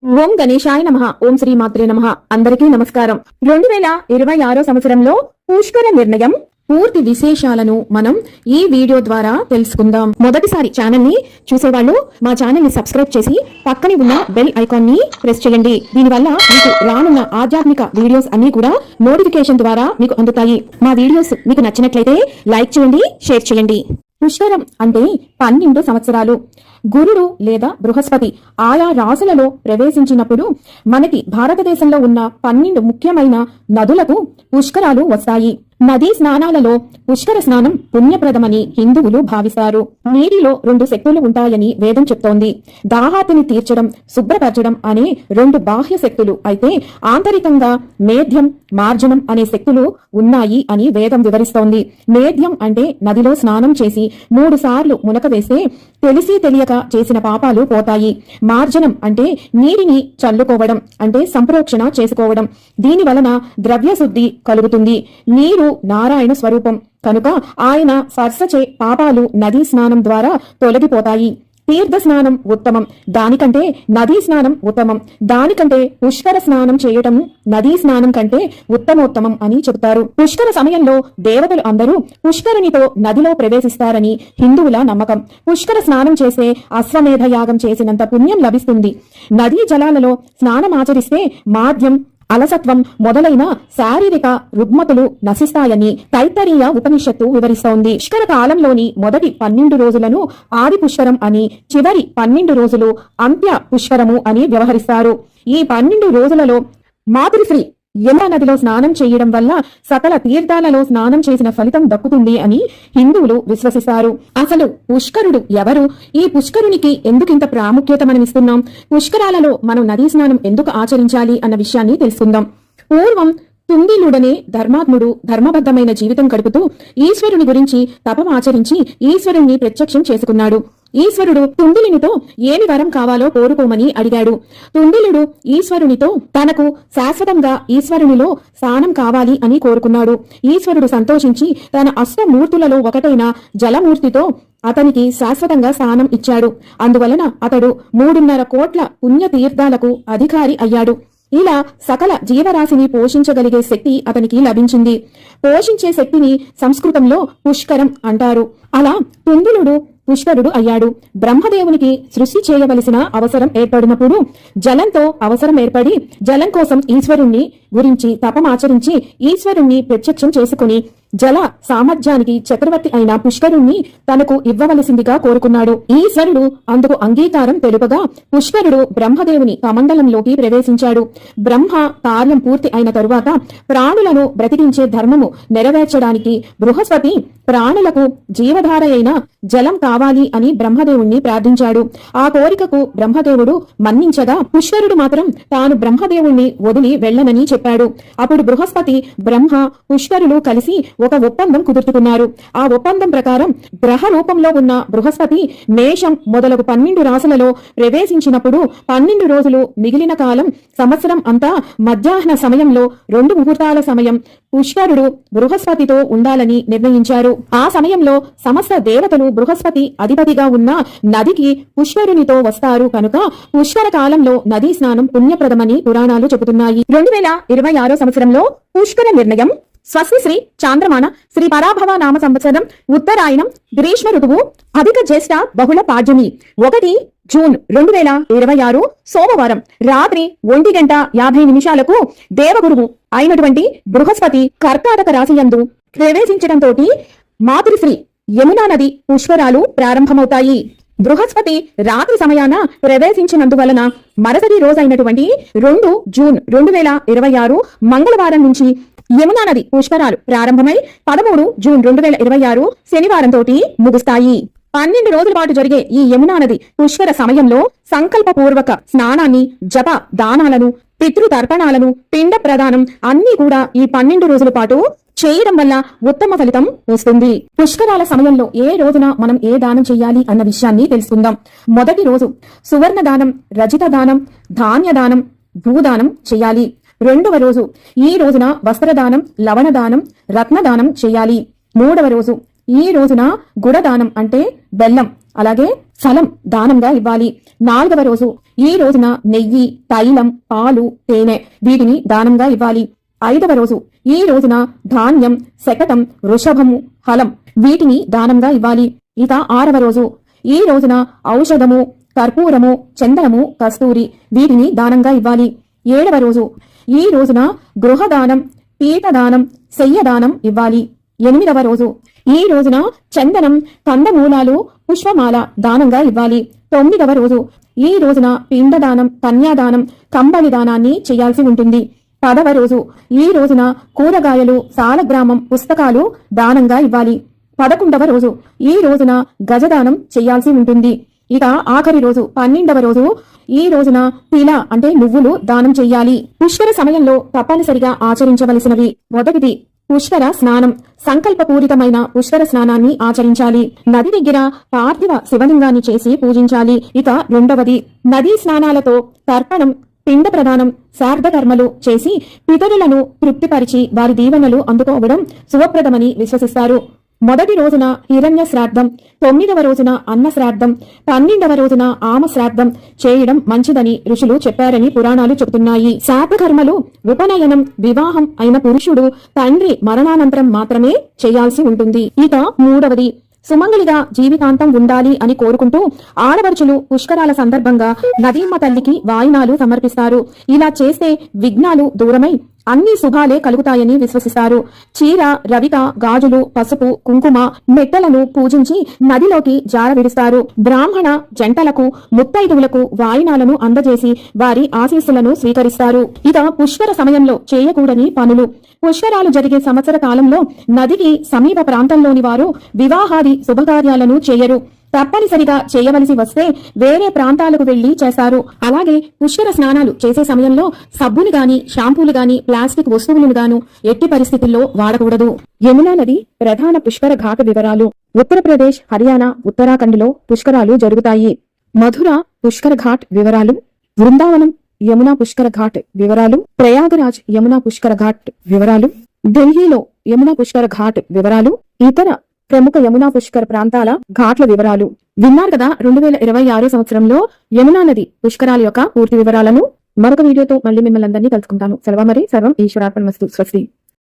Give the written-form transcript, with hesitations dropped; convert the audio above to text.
ఓం గణేశాయ నమః. ఓం శ్రీ మాత్రే నమః. అందరికీ నమస్కారం. 2026 సంవత్సరంలో పుష్కర నిర్ణయం పూర్తి విశేషాలను మనం ఈ వీడియో ద్వారా తెలుసుకుందాం. మొదటిసారి ఛానల్ ని చూసేవాళ్ళు మా ఛానల్ ని సబ్స్క్రైబ్ చేసి పక్కనే ఉన్న బెల్ ఐకాన్ ని ప్రెస్ చేయండి. దీనివల్ల మీకు రానున్న ఆధ్యాత్మిక వీడియోస్ అన్ని కూడా నోటిఫికేషన్ ద్వారా మీకు అందుతాయి. మా వీడియోస్ మీకు నచ్చినట్లయితే లైక్ చేయండి, షేర్ చేయండి. పుష్కరం అంటే 12 సంవత్సరాలు. గురుడు లేదా బృహస్పతి ఆయా రాశులలో ప్రవేశించినప్పుడు మనకి భారతదేశంలో ఉన్న 12 ముఖ్యమైన నదులకు పుష్కరాలు వస్తాయి. నదీ స్నానాలలో పుష్కర స్నానం పుణ్యప్రదమని హిందువులు భావిస్తారు. నీటిలో 2 శక్తులు ఉంటాయని వేదం చెప్తోంది. దాహాతిని తీర్చడం, శుభ్రపరచడం అనే 2 బాహ్య శక్తులు అయితే ఆంతరికంగా మేధ్యం, మార్జనం అనే శక్తులు ఉన్నాయి అని వేదం వివరిస్తోంది. మేధ్యం అంటే నదిలో స్నానం చేసి 3 సార్లు మునక వేస్తే తెలిసి తెలియక చేసిన పాపాలు పోతాయి. మార్జనం అంటే నీటిని చల్లుకోవడం, అంటే సంప్రోక్షణ చేసుకోవడం. దీని వలన ద్రవ్య శుద్ధి కలుగుతుంది. నీరు నారాయణ స్వరూపం కనుక ఆయన స్పర్శచే పాపాలు నదీ స్నానం ద్వారా తొలగిపోతాయి. తీర్థ స్నానం ఉత్తమం, దానికంటే నదీ స్నానం ఉత్తమం. దానికంటే పుష్కర స్నానం చేయటం నదీ స్నానం కంటే ఉత్తమోత్తమం అని చెబుతారు. పుష్కర సమయంలో దేవతలు అందరూ పుష్కరునితో నదిలో ప్రవేశిస్తారని హిందువుల నమ్మకం. పుష్కర స్నానం చేసే అశ్వమేధ యాగం చేసినంత పుణ్యం లభిస్తుంది. నదీ జలాలలో స్నానమాచరిస్తే మాధ్యం, అలసత్వం మొదలైన శారీరక రుగ్మతులు నశిస్తాయని తైత్తరీయ ఉపనిషత్తు వివరిస్తోంది. పుష్కర కాలంలోని మొదటి 12 రోజులను ఆది పుష్కరం అని, చివరి 12 రోజులు అంత్య పుష్కరము అని వ్యవహరిస్తారు. ఈ 12 రోజులలో మాతృశ్రీ యమునా నదిలో స్నానం చేయడం వల్ల సకల తీర్థాలలో స్నానం చేసిన ఫలితం దక్కుతుంది అని హిందువులు విశ్వసిస్తారు. అసలు పుష్కరుడు ఎవరు? ఈ పుష్కరునికి ఎందుకింత ప్రాముఖ్యత మనం ఇస్తున్నాం? పుష్కరాలలో మనం నదీ స్నానం ఎందుకు ఆచరించాలి అన్న విషయాన్ని తెలుసుకుందాం. పూర్వం తుండిలుడనే ధర్మాత్ముడు ధర్మబద్ధమైన జీవితం గడుపుతూ ఈశ్వరుని గురించి తపం ఆచరించి ఈశ్వరుణ్ణి ప్రత్యక్షం చేసుకున్నాడు. ఈశ్వరుడు తుండిలునితో ఏమి వరం కావాలో కోరుకోమని అడిగాడు. తుండిలుడు ఈశ్వరునితో తనకు శాశ్వతంగా ఈశ్వరునిలో స్నానం కావాలి అని కోరుకున్నాడు. ఈశ్వరుడు సంతోషించి తన అష్టమూర్తులలో ఒకటైన జలమూర్తితో అతనికి శాశ్వతంగా స్నానం ఇచ్చాడు. అందువలన అతడు 3.5 కోట్ల పుణ్యతీర్థాలకు అధికారి అయ్యాడు. ఇలా సకల జీవరాశిని పోషించగలిగే శక్తి అతనికి లభించింది. పోషించే శక్తిని సంస్కృతంలో పుష్కరం అంటారు. అలా తుండిలుడు పుష్కరుడు అయ్యాడు. బ్రహ్మదేవునికి సృష్టి చేయవలసిన అవసరం ఏర్పడినప్పుడు జలంతో అవసరం ఏర్పడి జలం కోసం ఈశ్వరుణ్ణి గురించి తపమాచరించి ఈశ్వరుణ్ణి ప్రత్యక్షం చేసుకుని జల సామర్థ్యానికి చక్రవర్తి అయిన పుష్కరుణ్ణి తనకు ఇవ్వవలసిందిగా కోరుకున్నాడు. ఈశ్వరుడు అందుకు అంగీకారం తెలుపగా పుష్కరుడు బ్రహ్మదేవుని కమండలంలోకి ప్రవేశించాడు. బ్రహ్మ కార్యం పూర్తి అయిన తరువాత ప్రాణులను బ్రతికించే ధర్మము నెరవేర్చడానికి బృహస్పతి ప్రాణులకు జీవధార అయిన జలం కావాలి అని బ్రహ్మదేవుణ్ణి ప్రార్థించాడు. ఆ కోరికకు బ్రహ్మదేవుడు మన్నించగా పుష్కరుడు మాత్రం తాను బ్రహ్మదేవుణ్ణి వదిలి వెళ్లనని చెప్పాడు. అప్పుడు బృహస్పతి, బ్రహ్మ, పుష్కరులు కలిసి ఒక ఒప్పందం కుదుర్చుకున్నారు. ఆ ఒప్పందం ప్రకారం గ్రహ రూపంలో ఉన్న బృహస్పతి మేషం మొదలగు 12 రాశులలో ప్రవేశించినప్పుడు 12 రోజులు మిగిలిన కాలం సంవత్సరం అంతా మధ్యాహ్న సమయంలో 2 ముహూర్తాల సమయం పుష్కరుడు బృహస్పతితో ఉండాలని నిర్ణయించారు. ఆ సమయంలో సమస్త దేవతలు బృహస్పతి అధిపతిగా ఉన్న నదికి పుష్కరునితో వస్తారు కనుక పుష్కర కాలంలో నదీ స్నానం పుణ్యప్రదమని పురాణాలు చెబుతున్నాయి. 2026 సంవత్సరంలో పుష్కర నిర్ణయం. స్వస్తి శ్రీ చాంద్రమాన శ్రీ పరాభవ నామ సంవత్సరం ఉత్తరాయణం గ్రీష్మ ఋతువు అధిక జ్యేష్ఠ బహుళ పాడ్యమి 1 జూన్ 2026 సోమవారం రాత్రి 1:50 దేవగురువు అయినటువంటి బృహస్పతి కర్కాటక రాశియందు ప్రవేశించడంతో మాతృశ్రీ యమునా నది పుష్కరాలు ప్రారంభమవుతాయి. బృహస్పతి రాత్రి సమయాన ప్రవేశించినందువలన మరుసటి రోజైనటువంటి 2 జూన్ 2026 మంగళవారం నుంచి యమునా నది పుష్కరాలు ప్రారంభమై 13 జూన్ 2026 శనివారం తోటి ముగుస్తాయి. 12 రోజుల పాటు జరిగే ఈ యమునా నది పుష్కర సమయంలో సంకల్పపూర్వక స్నానాన్ని, జప దానాలను, పితృతర్పణాలను, పిండ ప్రదానం అన్ని కూడా ఈ 12 రోజుల పాటు చేయడం వల్ల ఉత్తమ ఫలితం వస్తుంది. పుష్కరాల సమయంలో ఏ రోజున మనం ఏ దానం చేయాలి అన్న విషయాన్ని తెలుసుకుందాం. మొదటి రోజు సువర్ణ దానం, రజిత దానం, ధాన్య దానం, భూదానం చేయాలి. 2వ రోజు ఈ రోజున వస్త్రదానం, లవణదానం, రత్నదానం చేయాలి. 3వ రోజు ఈ రోజున గుడదానం అంటే బెల్లం, అలాగే ఫలం దానంగా ఇవ్వాలి. 4వ రోజు ఈ రోజున నెయ్యి, తైలం, పాలు, తేనె వీటిని దానంగా ఇవ్వాలి. 5వ రోజు ఈ రోజున ధాన్యం, శకటం, వృషభము, హలం వీటిని దానంగా ఇవ్వాలి. ఇక 6వ రోజు ఈ రోజున ఔషధము, కర్పూరము, చందనము, కస్తూరి వీటిని దానంగా ఇవ్వాలి. 7వ రోజు ఈ రోజున గృహదానం, పీఠదానం, శయ్యదానం ఇవ్వాలి. 8వ రోజు ఈ రోజున చందనం, కందమూలాలు, పుష్పమాల దానంగా ఇవ్వాలి. 9వ రోజు ఈ రోజున పిండదానం, కన్యాదానం, కంబళి దానాన్ని చేయాల్సి ఉంటుంది. 10వ రోజు ఈ రోజున కూరగాయలు, సాలగ్రామం, పుస్తకాలు దానంగా ఇవ్వాలి. 11వ రోజు ఈ రోజున గజదానం చేయాల్సి ఉంటుంది. ఇక ఆఖరి రోజు 12వ రోజు ఈ రోజున తిల అంటే నువ్వులు దానం చెయ్యాలి. పుష్కర సమయంలో తప్పనిసరిగా ఆచరించవలసినవి: మొదటిది పుష్కర స్నానం. సంకల్పపూరితమైన పుష్కర స్నానాన్ని ఆచరించాలి. నది దగ్గర పార్థివ శివలింగాన్ని చేసి పూజించాలి. ఇక రెండవది నదీ స్నానాలతో తర్పణం, పిండ ప్రదానం, శార్ధకర్మలు చేసి పితరులను తృప్తిపరిచి వారి దీవెనలు అందుకోవడం శుభప్రదమని విశ్వసిస్తారు. మొదటి రోజున హిరణ్య శ్రాద్ధం, 9వ రోజున అన్న శ్రాద్ధం, 12వ రోజున ఆమ శ్రాద్ధం చేయడం మంచిదని ఋషులు చెప్పారని పురాణాలు చెబుతున్నాయి. శ్రాద్ధకర్మలు ఉపనయనం, వివాహం అయిన పురుషుడు తండ్రి మరణానంతరం మాత్రమే చేయాల్సి ఉంటుంది. ఇక మూడవది సుమంగళిగా జీవితాంతం ఉండాలి అని కోరుకుంటూ ఆడపడుచులు పుష్కరాల సందర్భంగా నదీమ్మ తల్లికి వాయినాలు సమర్పిస్తారు. ఇలా చేస్తే విఘ్నాలు దూరమై అన్ని శుభాలే కలుగుతాయని విశ్వసిస్తారు. చీర, రవిక, గాజులు, పసుపు, కుంకుమ, మెట్టలను పూజించి నదిలోకి జార విడుస్తారు. బ్రాహ్మణ జంటలకు, ముత్తైదువులకు వాయినాలను అందజేసి వారి ఆశీస్సులను స్వీకరిస్తారు. ఇక పుష్కర సమయంలో చేయకూడని పనులు: పుష్కరాలు జరిగే సంవత్సర కాలంలో నదికి సమీప ప్రాంతంలోని వారు వివాహాది శుభకార్యాలను చేయరు. తప్పనిసరిగా చేయవలసి వస్తే వేరే ప్రాంతాలకు వెళ్లి చేస్తారు. అలాగే పుష్కర స్నానాలు చేసే సమయంలో సబ్బులు గాని, షాంపూలు గాని, ప్లాస్టిక్ వస్తువులను గాను ఎట్టి పరిస్థితుల్లో వాడకూడదు. యమునా నది ప్రధాన పుష్కర ఘాట్ వివరాలు: ఉత్తరప్రదేశ్, హర్యానా, ఉత్తరాఖండ్ లో పుష్కరాలు జరుగుతాయి. మధుర పుష్కర ఘాట్ వివరాలు: బృందావనం యమునా పుష్కర ఘాట్ వివరాలు, ప్రయాగరాజ్ యమునా పుష్కర ఘాట్ వివరాలు, ఢిల్లీలో యమునా పుష్కర ఘాట్ వివరాలు, ఇతర ప్రముఖ యమునా పుష్కర ప్రాంతాల ఘాట్ల వివరాలు. విన్నారు కదా 2026 సంవత్సరంలో యమునా నది పుష్కరాల యొక్క పూర్తి వివరాలను. మరొక వీడియోతో మళ్ళీ మిమ్మల్ని అందరినీ కలుసుకుంటాను. సెలవు మరి. సర్వం ఈశ్వరార్పణమస్తు. స్వస్తి.